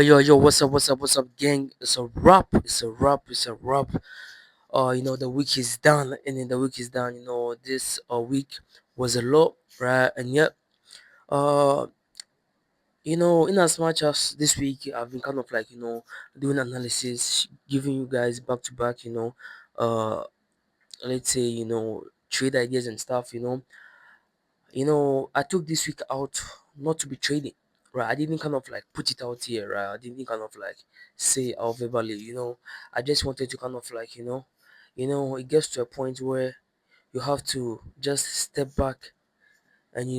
Yo, what's up, gang? It's a wrap. It's a wrap. The week is done, and then the week is done. This week was a lot, right? And yet, uh, in as much as this week I've been kind of like doing analysis, giving you guys back to back, uh, let's say trade ideas and stuff. I took this week out not to be trading, right? I didn't kind of like put it out here, right? I didn't kind of like say out verbally, I just wanted to kind of like, it gets to a point where you have to just step back and,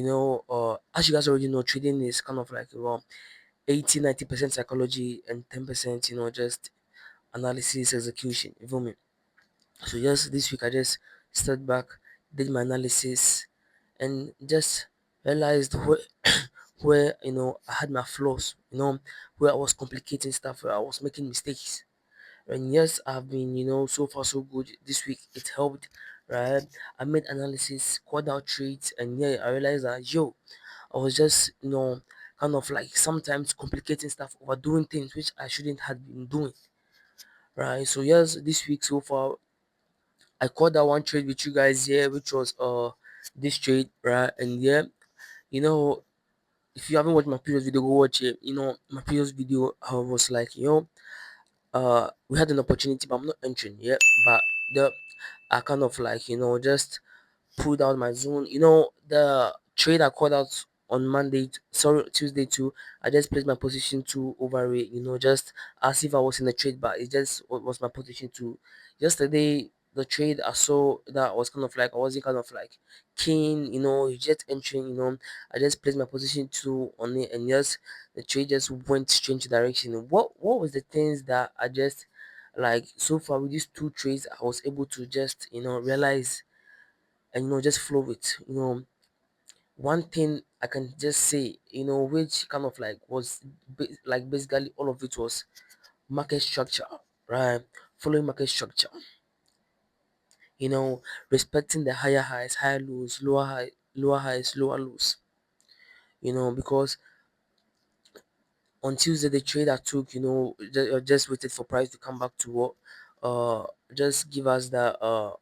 as you guys already know, trading is kind of like around 80-90% psychology and 10%, just analysis, execution. You feel me? So just this week, I just stepped back, did my analysis, and just realized where I had my flaws, where I was complicating stuff, where I was making mistakes. And yes, I've been so far so good this week. It helped, right? I made analysis, called out traits, and yeah, I realized that I was just kind of like sometimes complicating stuff, overdoing things which I shouldn't have been doing, right? So yes, this week so far I caught that one trade with you guys here, which was this trade, right? And yeah, you know, if you haven't watched my previous video, go watch it. My previous video I was like, we had an opportunity, but I'm not entering yet. But the I kind of like, just pulled out my zone. The trade I called out on Monday, sorry, Tuesday too. I just placed my position to overweight, just as if I was in a trade, but it just was my position to. Yesterday, the trade I saw that was kind of like I wasn't kind of like keen, you just entering, I just placed my position to on it, and yes, the trade just went strange direction. What was the things that I just like so far with these two trades I was able to just realize and just flow with one thing I can just say which kind of like was like basically all of it was market structure, right? Following market structure, you know respecting the higher highs, higher lows, lower highs, lower lows, because on Tuesday the trader took just waited for price to come back to what just give us the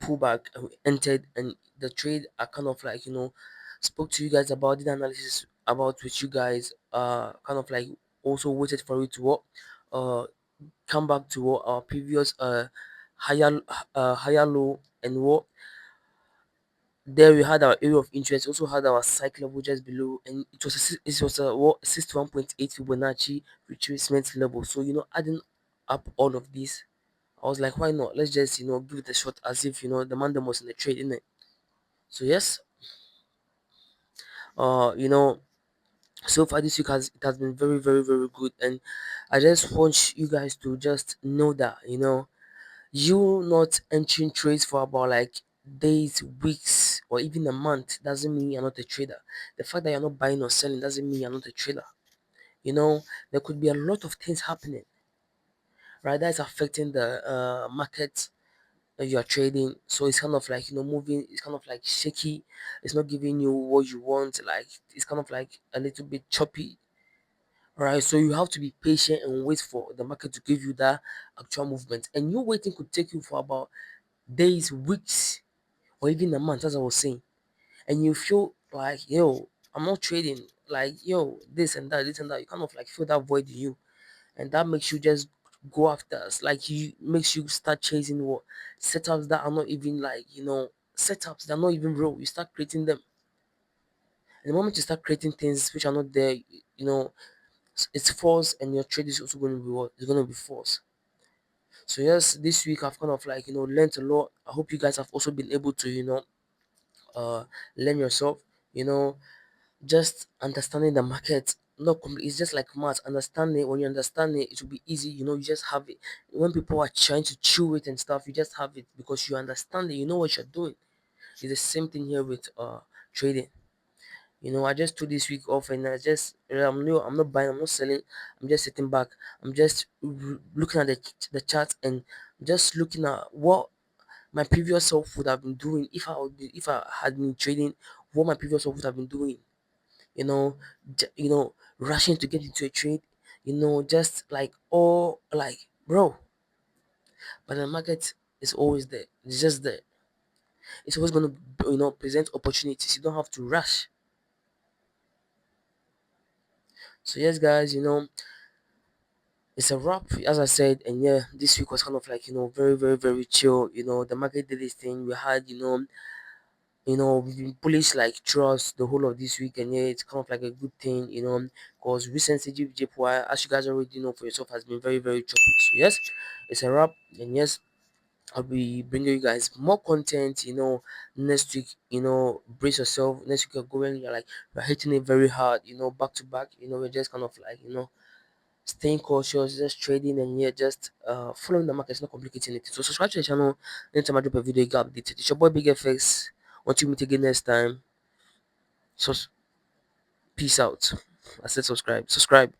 pullback, and we entered, and the trade I kind of like spoke to you guys about, did analysis about with you guys, kind of like also waited for it to what uh come back to what our previous higher higher low, and what there we had our area of interest, also had our cycle level just below, and it was a what 61.8 Fibonacci retracement level. So adding up all of this, I was like, why not? Let's just give it a shot, as if the man them was in the trade, innit? So yes, uh, you know, so far this week has been very, very, very good, and I just want you guys to just know that you not entering trades for about like days, weeks, or even a month doesn't mean you're not a trader. The fact that you're not buying or selling doesn't mean you're not a trader. You know, there could be a lot of things happening, right? That is affecting the market that you are trading. So it's kind of like moving. It's kind of like shaky. It's not giving you what you want. Like it's kind of like a little bit choppy, right? So you have to be patient and wait for the market to give you that actual movement. And your waiting could take you for about days, weeks, or even a month, as I was saying. And you feel like, yo, I'm not trading. Like, yo, this and that, this and that. You kind of like feel that void in you, and that makes you just go after us. Like, you makes you start chasing what setups that are not even like setups that are not even real. You start creating them, and the moment you start creating things which are not there, it's false, and your trade is also going to be what? It's going to be false. So yes, this week I've kind of like learned a lot. I hope you guys have also been able to uh learn yourself. You know, just understanding the market. Not it's just like math. Understanding, when you understand it, it will be easy. You just have it. When people are trying to chew it and stuff, you just have it because you understand it. You know what you're doing. It's the same thing here with trading. I just took this week off, and I'm not buying, I'm not selling. I'm just sitting back. I'm just looking at the chart, and just looking at what my previous self would have been doing if I had been trading. What my previous self would have been doing, rushing to get into a trade, just like, oh, like, bro, but the market is always there. It's just there. It's always going to, present opportunities. You don't have to rush. So yes, guys, it's a wrap, as I said. And yeah, this week was kind of like, very, very, very chill. The market did this thing. We had, we've been bullish like throughout the whole of this week, and yeah, it's kind of like a good thing, because recently JPY, as you guys already know for yourself, has been very, very choppy. So yes, it's a wrap, and yes, I'll be bringing you guys more content, next week. Brace yourself. Next week you're going, you're like, you're hitting it very hard, back to back. We're just kind of like, staying cautious, just trading, and yeah, just following the market. It's not complicating it. So subscribe to the channel. Anytime I drop a video, you get updated. It's your boy Big FX. Until we meet again next time. So peace out. I said subscribe. Subscribe.